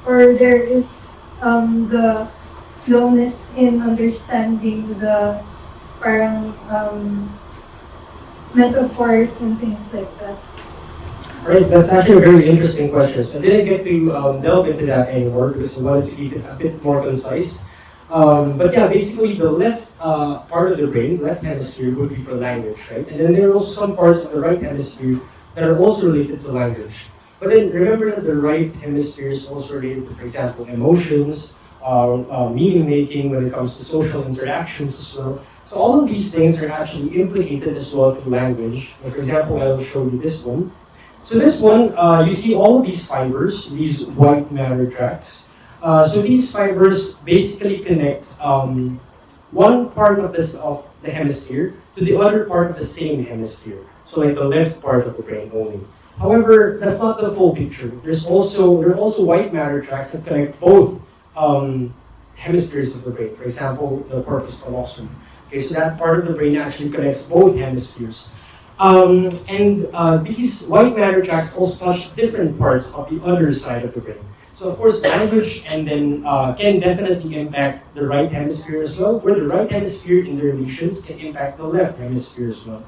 or there is the slowness in understanding the parang metaphors and things like that. Right, that's actually a very interesting question. So I didn't get to delve into that anymore because I wanted to keep it a bit more concise. But yeah, basically the left part of the brain, left hemisphere, would be for language, right? And then there are also some parts of the right hemisphere that are also related to language. But then remember that the right hemisphere is also related to, for example, emotions, meaning making when it comes to social interactions as well. So all of these things are actually implicated as well through language. For example, I will show you this one. So this one, you see all of these fibers, these white matter tracks. So these fibers basically connect one part of the hemisphere to the other part of the same hemisphere. So like the left part of the brain only. However, that's not the full picture. There are also white matter tracks that connect both hemispheres of the brain. For example, the corpus callosum. Okay, so that part of the brain actually connects both hemispheres. These white matter tracks also touch different parts of the other side of the brain. So of course, language and then can definitely impact the right hemisphere as well, where the right hemisphere in their lesions can impact the left hemisphere as well.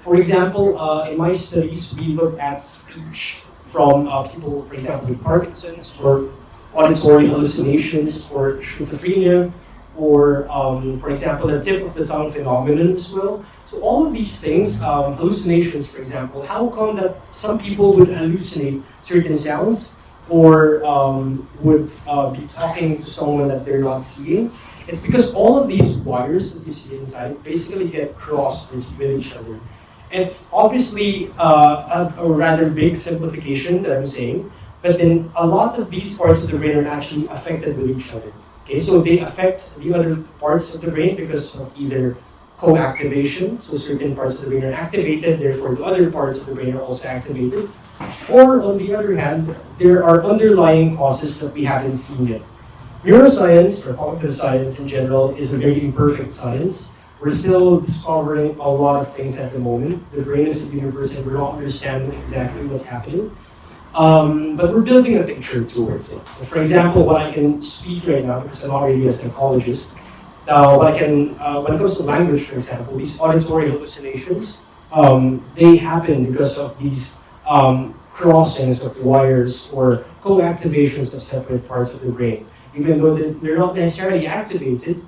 For example, in my studies, we look at speech from people, for example, with Parkinson's or auditory hallucinations or schizophrenia, or for example, the tip of the tongue phenomenon as well. So all of these things, hallucinations, for example, how come that some people would hallucinate certain sounds or would be talking to someone that they're not seeing? It's because all of these wires that you see inside basically get crossed with each other. It's obviously a rather big simplification that I'm saying, but then a lot of these parts of the brain are actually affected with each other. Okay, so they affect the other parts of the brain because of either co-activation, so certain parts of the brain are activated, therefore the other parts of the brain are also activated. Or on the other hand, there are underlying causes that we haven't seen yet. Neuroscience, or cognitive science in general, is a very imperfect science. We're still discovering a lot of things at the moment. The brain is a universe and we're not understanding exactly what's happening. But we're building a picture towards it. For example, what I can speak right now, because I'm not really a psychologist, when it comes to language, for example, these auditory hallucinations, they happen because of these crossings of wires or co-activations of separate parts of the brain. Even though they're not necessarily activated,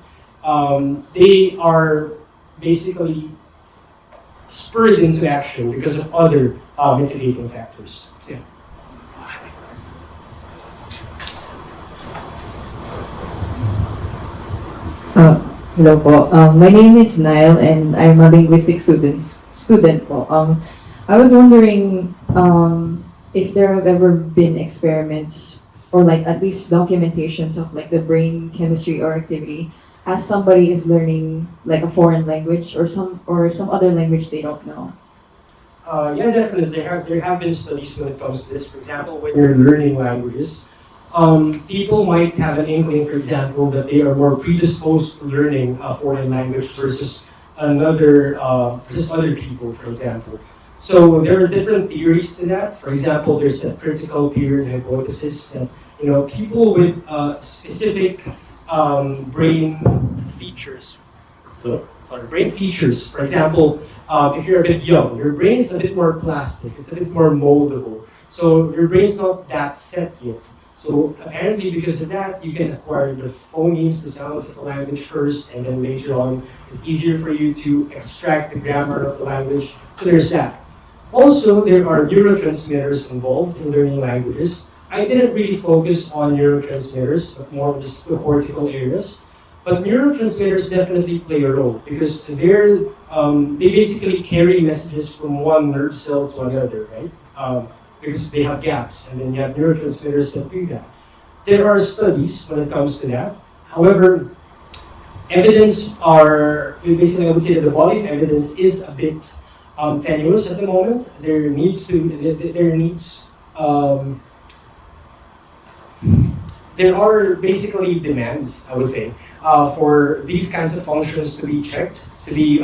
they are basically spurred into action because of other mitigating factors. Yeah. Hello po. My name is Niall and I'm a linguistics student po. I was wondering if there have ever been experiments or like at least documentations of like the brain chemistry or activity as somebody is learning like a foreign language or some other language they don't know. Yeah, definitely. There have been studies when it comes to this. For example, when you're learning languages, people might have an inkling, for example, that they are more predisposed to learning a foreign language versus other people, for example. So there are different theories to that. For example, there's the critical period hypothesis that people with specific brain features. Brain features. For example, if you're a bit young, your brain is a bit more plastic. It's a bit more moldable. So your brain's not that set yet. So apparently because of that, you can acquire the phonemes, the sounds of the language first, and then later on, it's easier for you to extract the grammar of the language. So there's that. Also, there are neurotransmitters involved in learning languages. I didn't really focus on neurotransmitters, but more just the cortical areas. But neurotransmitters definitely play a role because they basically carry messages from one nerve cell to another, right? Because they have gaps, and then you have neurotransmitters that do that. There are studies when it comes to that. However, evidence are, basically I would say that the body of evidence is a bit tenuous at the moment. There are basically demands, I would say, for these kinds of functions to be checked, to be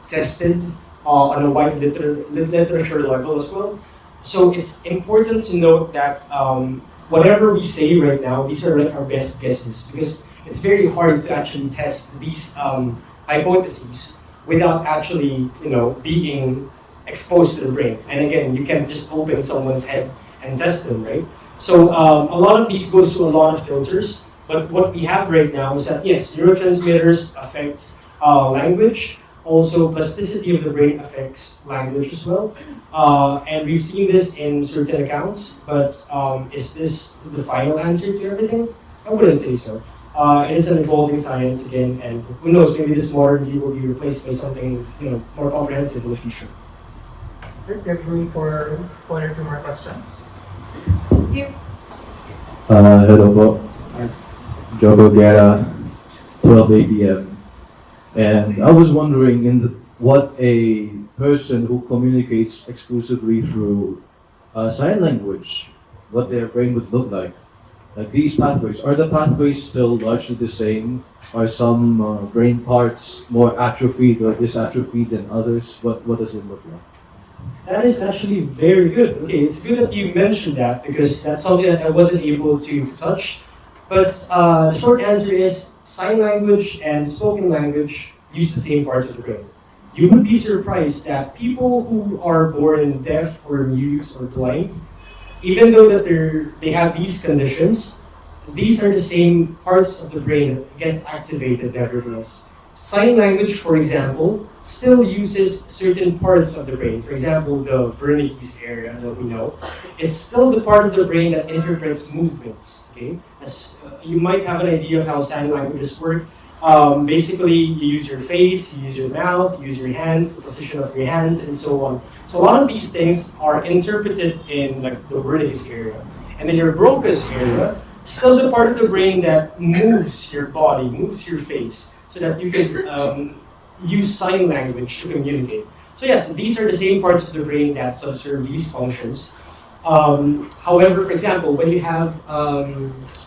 tested on a wide literature level as well. So it's important to note that whatever we say right now, these are like our best guesses because it's very hard to actually test these hypotheses without actually, being exposed to the brain. And again, you can't just open someone's head and test them, right? So a lot of these goes through a lot of filters. But what we have right now is that yes, neurotransmitters affect language. Also, plasticity of the brain affects language as well. And we've seen this in certain accounts, but is this the final answer to everything? I wouldn't say so. It is an evolving science again, and who knows, maybe this modern view will be replaced by something more comprehensive in the future. We have room for one or two more questions. Hello po. Jogo Guerra, 12 ABM. And I was wondering what a person who communicates exclusively through sign language, what their brain would look like. Like these pathways, are the pathways still largely the same? Are some brain parts more atrophied or dysatrophied than others? What does it look like? That is actually very good. Okay, it's good that you mentioned that because that's something that I wasn't able to touch. But the short answer is sign language and spoken language use the same parts of the brain. You would be surprised that people who are born deaf or mute or blind, even though that they have these conditions, these are the same parts of the brain that gets activated nevertheless. Sign language, for example, still uses certain parts of the brain. For example, the Wernicke's area that we know. It's still the part of the brain that interprets movements. Okay, you might have an idea of how sign languages work. Basically, you use your face, you use your mouth, you use your hands, the position of your hands, and so on. So a lot of these things are interpreted in like the Wernicke's area. And then your Broca's area, still the part of the brain that moves your body, moves your face, so that you can use sign language to communicate. So yes, these are the same parts of the brain that subserve these functions. However, for example, when you have,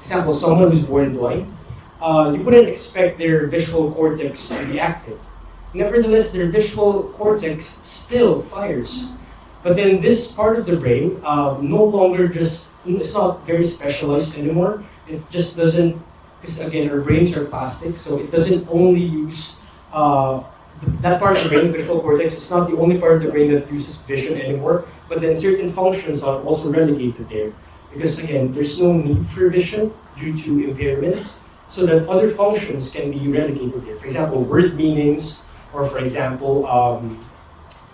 someone who's born blind, you wouldn't expect their visual cortex to be active. Nevertheless, their visual cortex still fires. But then this part of the brain no longer it's not very specialized anymore. It just doesn't, because again, our brains are plastic, so it doesn't only use that part of the brain, visual cortex. It's not the only part of the brain that uses vision anymore, but then certain functions are also relegated there. Because again, there's no need for vision due to impairments, so that other functions can be relegated there. For example, word meanings, or for example,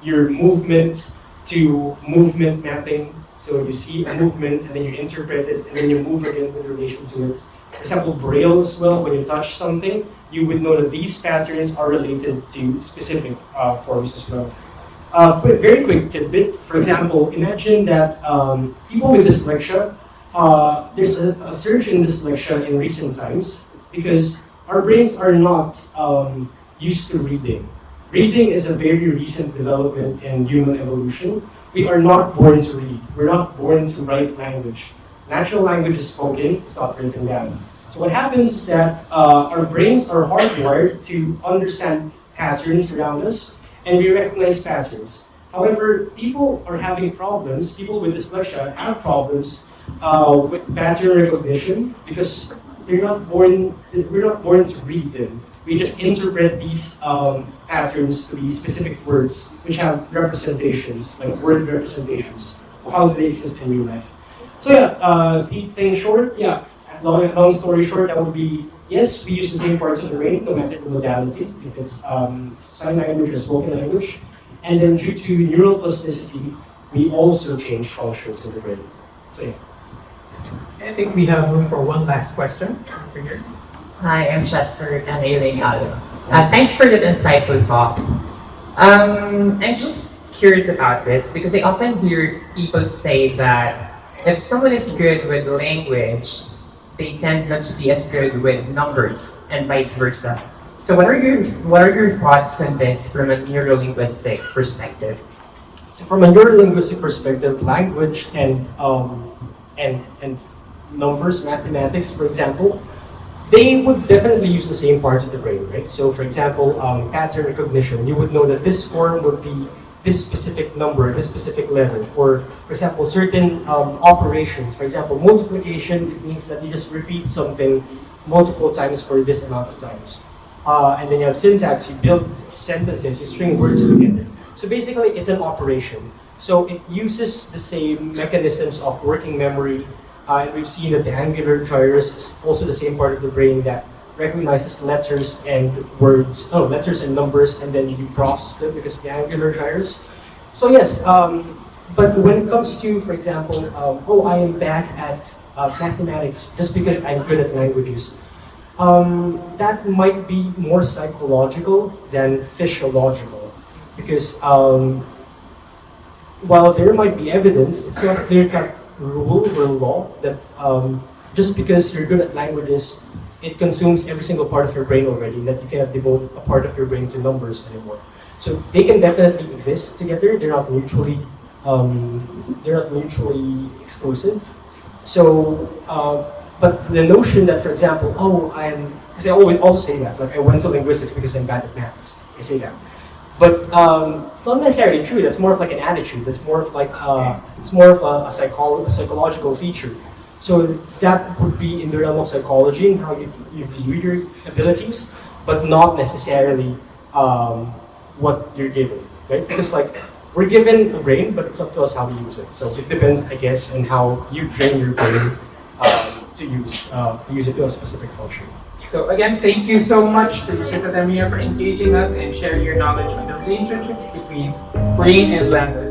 your movement to movement mapping. So you see a movement and then you interpret it and then you move again with relation to it. For example, Braille as well, when you touch something, you would know that these patterns are related to specific forms as well. Very quick tidbit, for example, imagine that people with dyslexia, there's a surge in dyslexia in recent times because our brains are not used to reading. Reading is a very recent development in human evolution. We are not born to read. We're not born to write language. Natural language is spoken, it's not written down. So what happens is that our brains are hardwired to understand patterns around us, and we recognize patterns. However, people are having problems, people with dyslexia have problems with pattern recognition because we're not born to read them. We just interpret these patterns to be specific words which have representations, like word representations, of how they exist in real life. So yeah, to keep things short, long story short, that would be, yes, we use the same parts of the brain, no matter the modality, if it's sign language or spoken language. And then due to neural plasticity, we also change functions in the brain. So yeah. I think we have room for one last question. Figure. Hi, I'm Chester and Aileen Allo. Thanks for that insightful talk. I'm just curious about this because I often hear people say that if someone is good with language, they tend not to be as good with numbers and vice versa. So what are your thoughts on this from a neurolinguistic perspective? So from a neurolinguistic perspective, language and numbers, mathematics, for example, they would definitely use the same parts of the brain, right? So for example, pattern recognition, you would know that this form would be this specific number, this specific letter, or for example, certain operations. For example, multiplication, it means that you just repeat something multiple times for this amount of times. And then you have syntax, you build sentences, you string words together. So basically, it's an operation. So it uses the same mechanisms of working memory. And we've seen that the angular gyrus is also the same part of the brain that recognizes letters and words, letters and numbers, and then you process them because of the angular gyrus. So yes, but when it comes to, for example, I am bad at mathematics just because I'm good at languages. That might be more psychological than physiological, because while there might be evidence, it's not a clear-cut rule or law that just because you're good at languages, it consumes every single part of your brain already, that you cannot devote a part of your brain to numbers anymore. So they can definitely exist together. They're not mutually exclusive. So, but the notion that, for example, because I always also say that, like I went to linguistics because I'm bad at maths. I say that. But it's not necessarily true. That's more of like an attitude. That's more of like it's more of a psychological feature. So that would be in the realm of psychology and how you view your abilities, but not necessarily what you're given, right? Because like we're given a brain, but it's up to us how we use it. So it depends, I guess, on how you train your brain to use it to a specific function. So again, thank you so much to Mr. Satamia for engaging us and sharing your knowledge on the relationships between brain and language.